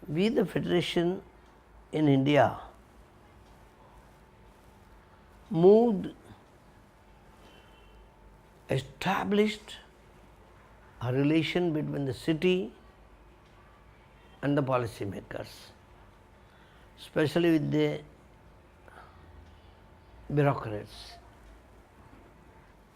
We, the Federation in India, established a relation between the city and the policy makers, especially with the bureaucrats.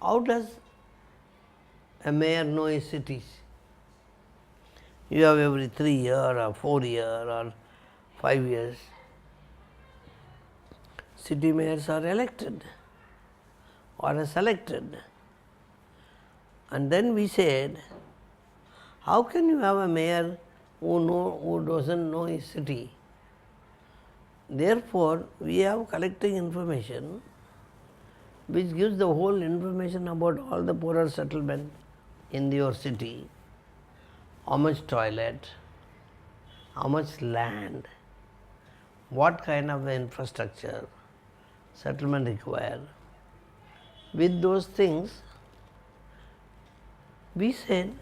How does a mayor know his cities? You have every 3 years or 4 years or 5 years. City mayors are elected or are selected. And then we said, how can you have a mayor who doesn't know his city? Therefore, we have collecting information which gives the whole information about all the poorer settlement in your city, how much toilet, how much land, what kind of infrastructure settlement require. With those things, we said,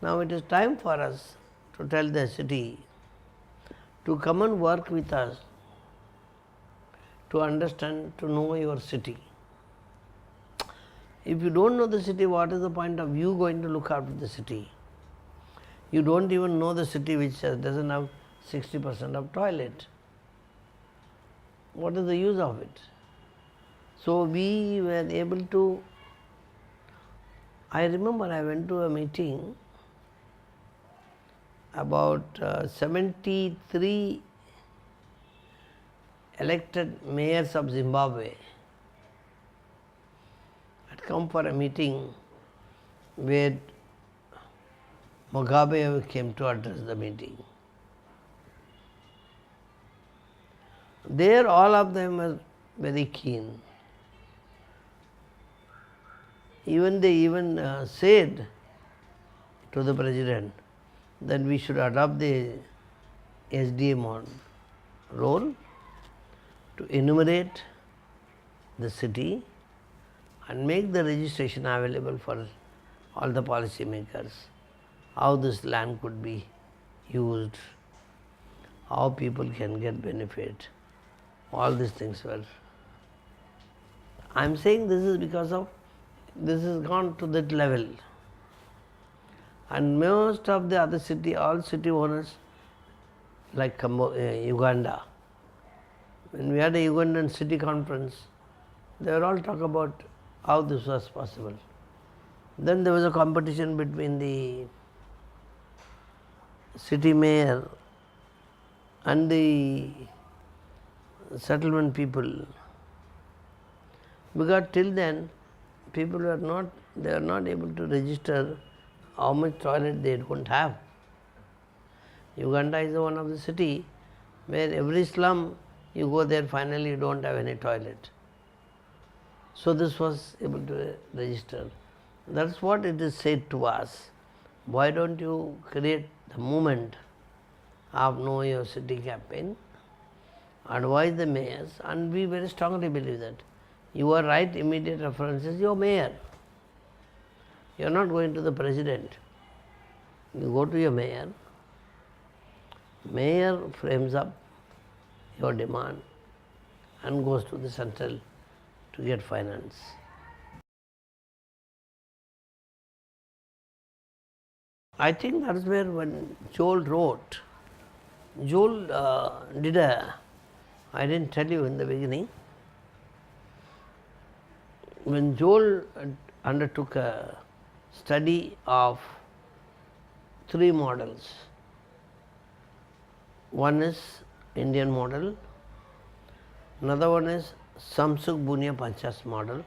now it is time for us to tell the city to come and work with us to understand, to know your city. If you don't know the city, what is the point of you going to look after the city? You don't even know the city which doesn't have 60% of toilet. What is the use of it? So we were able to, I remember I went to a meeting about 73 elected mayors of Zimbabwe had come for a meeting where Mugabe came to address the meeting. There all of them were very keen. They said to the president that we should adopt the SDM role to enumerate the city and make the registration available for all the policy makers, how this land could be used, how people can get benefit, all these things were. I am saying this is because of this has gone to that level. And most of the other city, all city owners like Uganda, when we had a Ugandan city conference, they were all talk about how this was possible. Then there was a competition between the city mayor and the settlement people, because till then people were not able to register how much toilet they don't have. Uganda is one of the city where every slum you go there, finally you don't have any toilet. So this was able to register. That's what it is said to us. Why don't you create the movement of Know Your City campaign, advise the mayors, and we very strongly believe that you are right, immediate reference is your mayor. You are not going to the president. You go to your mayor. Mayor frames up your demand and goes to the central to get finance. I think that's where when Joel wrote, Joel I didn't tell you in the beginning, when Joel undertook a study of 3 models. One is Indian model, another one is Samsuk Bunia Panchas model,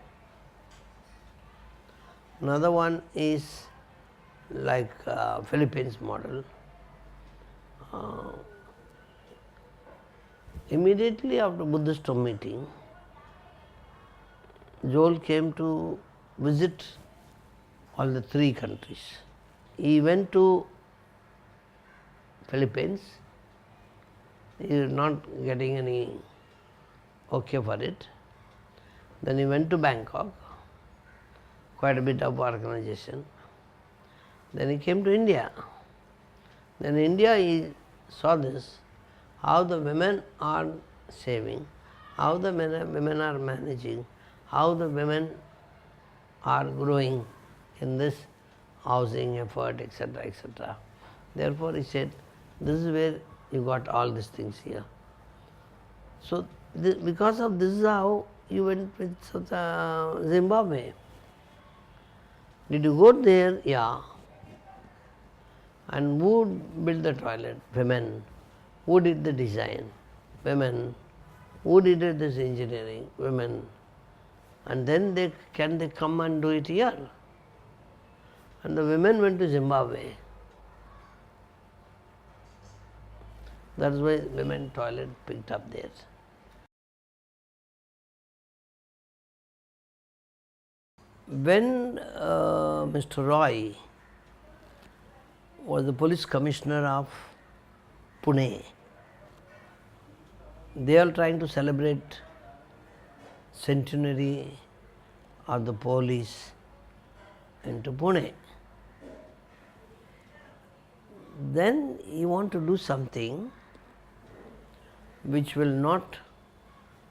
another one is like Philippines model. Immediately after Buddhist meeting, Joel came to visit all the 3 countries. He went to Philippines. He is not getting any okay for it. Then he went to Bangkok, quite a bit of organization. Then he came to India. Then India saw this, how the women are saving, how the women are managing, how the women are growing in this housing effort, etc., etc. Therefore, he said, this is where you got all these things here. So, because of this is how you went with Zimbabwe. Did you go there? Yeah. And who built the toilet? Women. Who did the design? Women. Who did this engineering? Women. And then can they come and do it here? And the women went to Zimbabwe. That's why women toilet picked up there. When Mr. Roy was the police commissioner of Pune, they are trying to celebrate centenary of the police into Pune. Then you want to do something which will not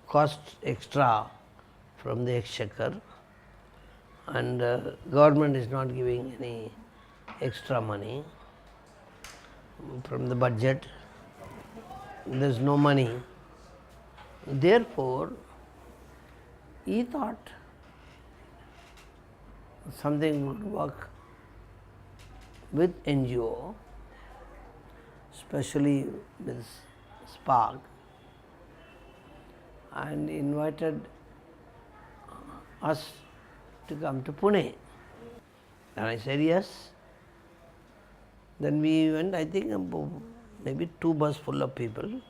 cost extra from the exchequer, and government is not giving any extra money from the budget. There is no money. Therefore, he thought something would work with NGO, especially with Spark, and invited us to come to Pune. And I said yes. Then we went, I think maybe 2 buses full of people,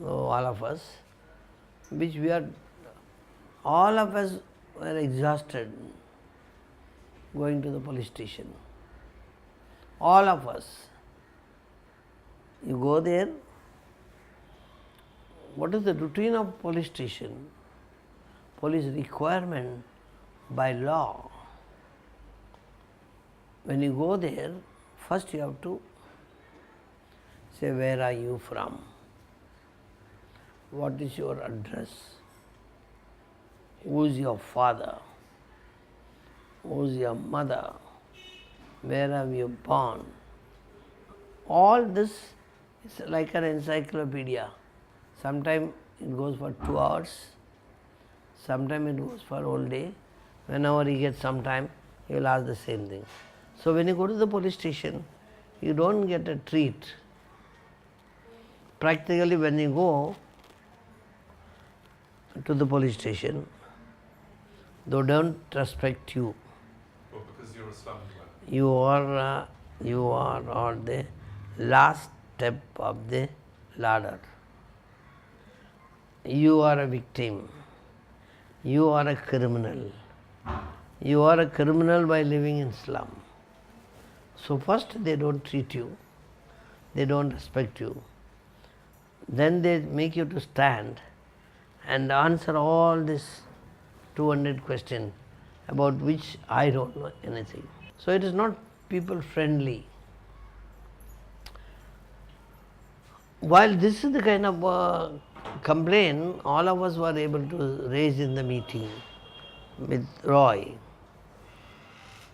all of us, which all of us were exhausted going to the police station. All of us. You go there, what is the routine of police station? Police requirement by law. When you go there, first you have to say, where are you from? What is your address? Who is your father? Who is your mother? Where have you born? All this is like an encyclopedia. Sometimes it goes for 2 hours, sometimes it goes for whole day. Whenever he gets some time, he will ask the same thing. So when you go to the police station, you don't get a treat. Practically when you go to the police station, they don't respect you. Well, because you're a slum dweller. You are on the last step of the ladder. You are a victim. You are a criminal. You are a criminal by living in slum. So first they don't treat you, they don't respect you. Then they make you to stand and answer all these 200 questions about which I don't know anything. So it is not people friendly. While this is the kind of complaint all of us were able to raise in the meeting with Roy.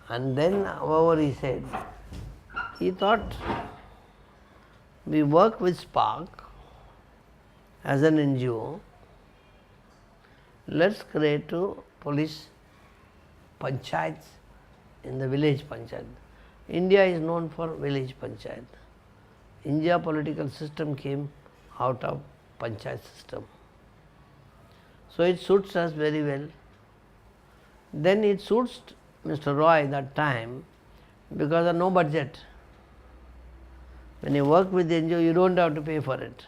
And then however he said, he thought we work with Spark as an NGO, let's create a police panchayats in the village panchayat. India is known for village panchayat. India political system came out of panchayat system. So it suits us very well. Then it suits Mr. Roy that time because of no budget. When you work with the NGO, you don't have to pay for it.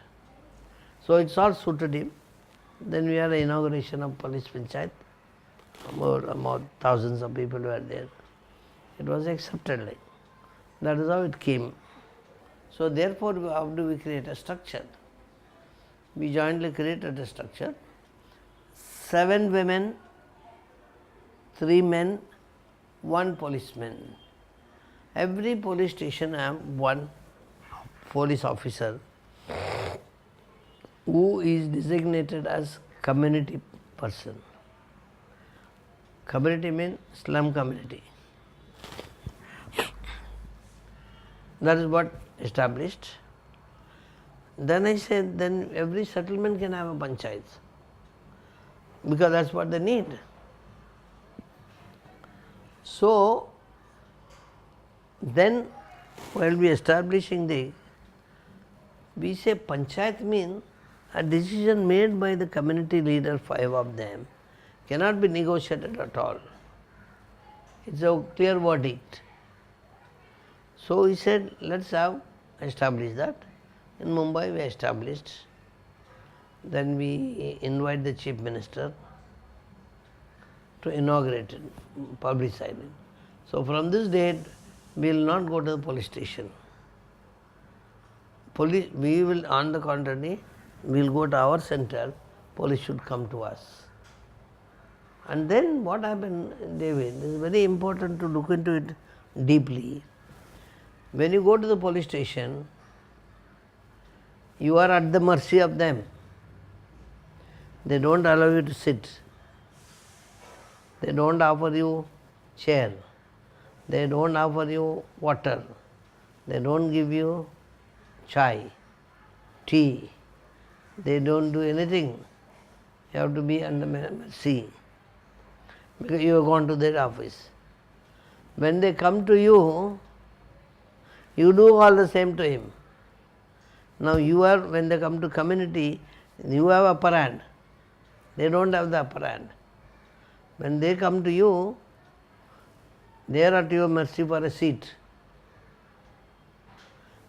So it's all suited him. Then we had the inauguration of police panchayat. About thousands of people were there. It was accepted like. That is how it came. So therefore, how do we create a structure? We jointly created a structure. 7 women, 3 men, 1 policeman. Every police station have 1 police officer who is designated as community person. Community means slum community. That is what established. Then I said, then every settlement can have a panchayat, because that's what they need. So, then while we establishing we say panchayat means a decision made by the community leader, 5 of them, cannot be negotiated at all. It's a clear verdict. So he said, let's establish that. In Mumbai we established. Then we invite the Chief Minister to inaugurate it, publicize it. So from this date, we will not go to the police station. We will, on the contrary, we will go to our center, police should come to us. And then what happened, David, it is very important to look into it deeply. When you go to the police station, you are at the mercy of them. They don't allow you to sit. They don't offer you chair. They don't offer you water. They don't give you chai, tea. They don't do anything. You have to be under mercy, because you have gone to their office. When they come to you, you do all the same to him. Now when they come to community, you have upper hand. They don't have the upper hand. When they come to you, they are at your mercy for a seat.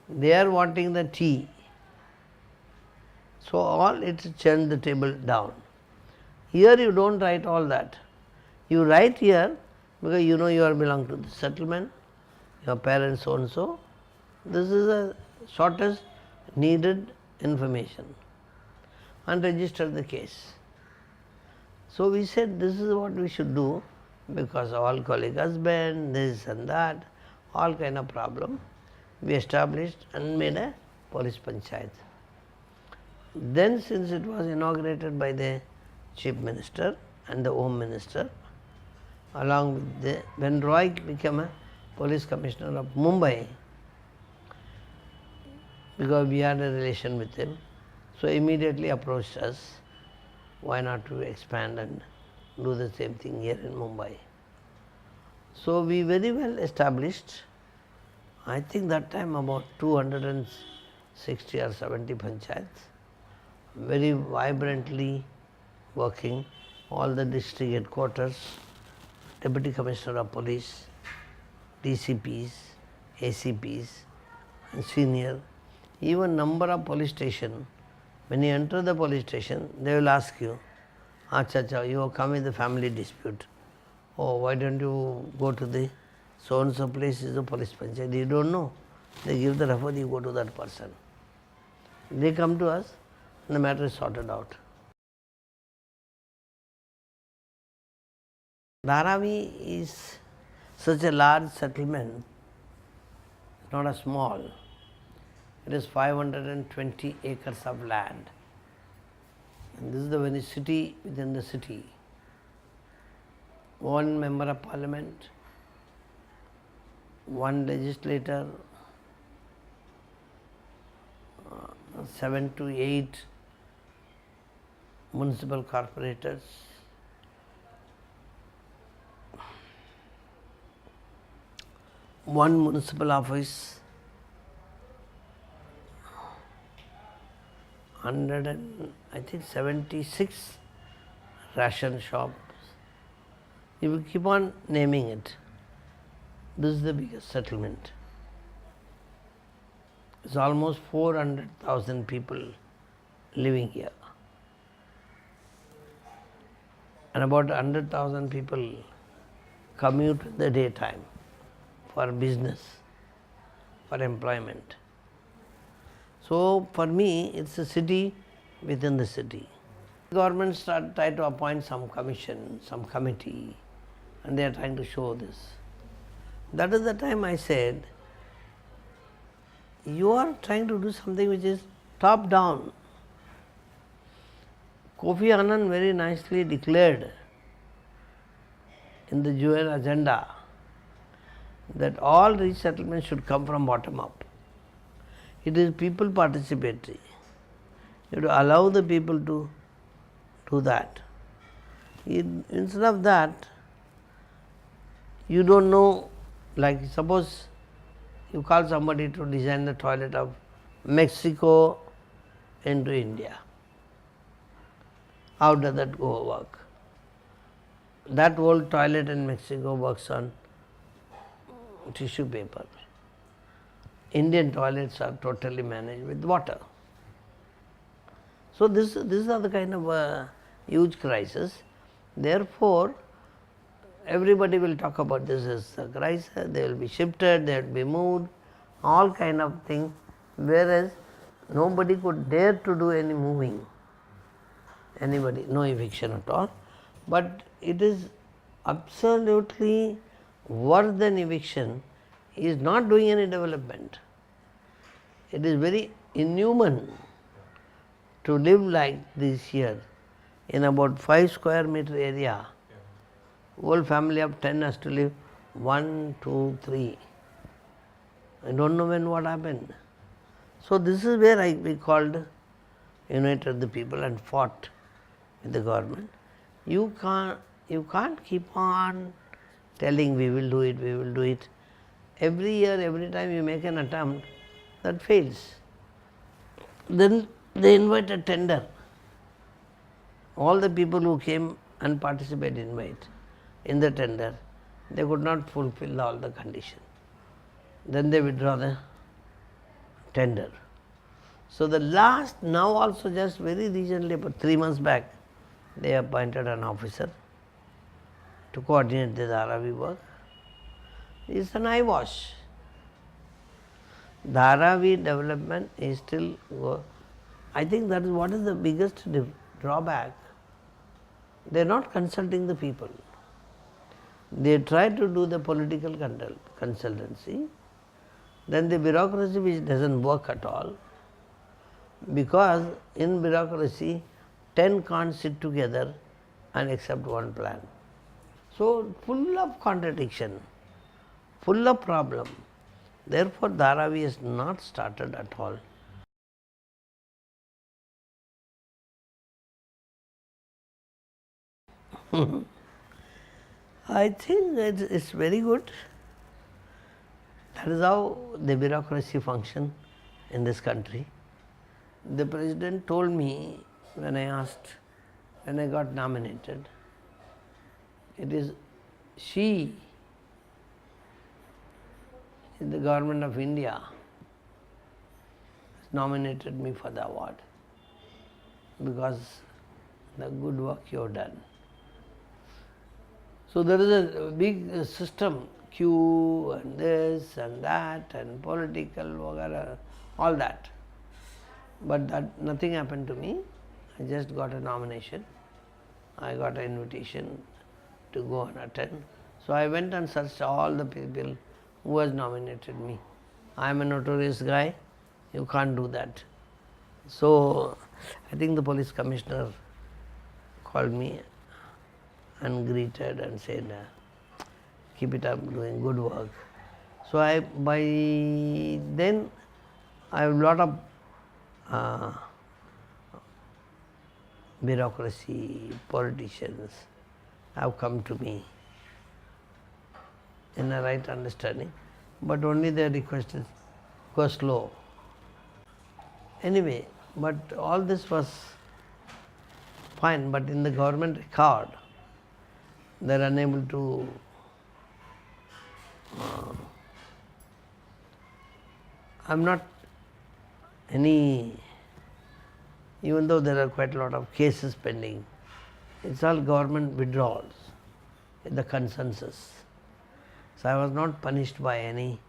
They are wanting the tea. So all it turns the table down. Here you don't write all that. You write here because you know you are belong to the settlement, your parents so and so. This is the shortest needed information, and register the case. So we said this is what we should do, because of alcoholic husband, this and that, all kind of problem. We established and made a police panchayat. Then since it was inaugurated by the Chief Minister and the Home Minister, along with when Roy became a Police Commissioner of Mumbai, because we had a relation with him, so immediately approached us, why not to expand and do the same thing here in Mumbai. So we very well established, I think that time about 260 or 70 panchayats, very vibrantly working, all the district headquarters, Deputy Commissioner of Police, DCPs, ACPs, and senior, even number of police station. When you enter the police station, they will ask you, Acha, you have come with a family dispute. Oh, why don't you go to the so-and-so place is a police panchayat? You don't know. They give the refer, you go to that person. They come to us, and the matter is sorted out. Dharavi is such a large settlement, not a small. It is 520 acres of land. And this is the very city within the city. One member of parliament, one legislator, 7 to 8 municipal corporators, one municipal office, 176 ration shops. You will keep on naming it. This is the biggest settlement. It's almost 400,000 people living here. And about 100,000 people commute in the daytime for business, for employment. So for me, it's a city within the city. The government try to appoint some commission, some committee, and they are trying to show this. That is the time I said, you are trying to do something which is top down. Kofi Annan very nicely declared in the UN agenda that all resettlement should come from bottom up. It is people participatory. You have to allow the people to do that. Instead of that, you don't know, like suppose you call somebody to design the toilet of Mexico into India. How does that work? That old toilet in Mexico works on tissue paper. Indian toilets are totally managed with water. So this is the kind of huge crisis. Therefore, everybody will talk about this as a crisis. They will be shifted, they will be moved, all kind of things. Whereas nobody could dare to do any moving. Anybody, no eviction at all. But it is absolutely worse than eviction. He is not doing any development. It is very inhuman to live like this here in about 5 square meter area. Whole family of 10 has to live 1, 2, 3. I don't know when what happened. So this is where we called, united the people and fought with the government. You can't keep on telling we will do it, we will do it. Every year, every time you make an attempt, that fails. Then they invite a tender. All the people who came and participated in the tender, they could not fulfill all the conditions. Then they withdraw the tender. So the last, now also just very recently, about 3 months back, they appointed an officer to coordinate the Dharavi work. It's an eyewash. Dharavi development is still, I think that is what is the biggest drawback. They are not consulting the people. They try to do the political consultancy, then the bureaucracy which doesn't work at all, because in bureaucracy 10 can't sit together and accept one plan. So full of contradiction, full of problem. Therefore Dharavi is not started at all. I think it's very good. That is how the bureaucracy functions in this country. The President told me when I got nominated, it is she in the government of India nominated me for the award because the good work you have done. So there is a big system, queue and this and that and political, all that. But that nothing happened to me. I just got a nomination. I got an invitation to go and attend. So I went and searched all the people who has nominated me. I am a notorious guy, you can't do that. So I think the police commissioner called me and greeted and said, keep it up, doing good work. So by then I have a lot of bureaucracy, politicians have come to me in a right understanding, but only their request is go slow. Anyway, but all this was fine, but in the government record, they are unable to I'm not any, even though there are quite a lot of cases pending, it's all government withdrawals in the consensus. So I was not punished by any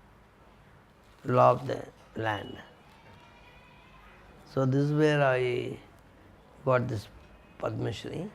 law of the land. So this is where I got this Padma Shri.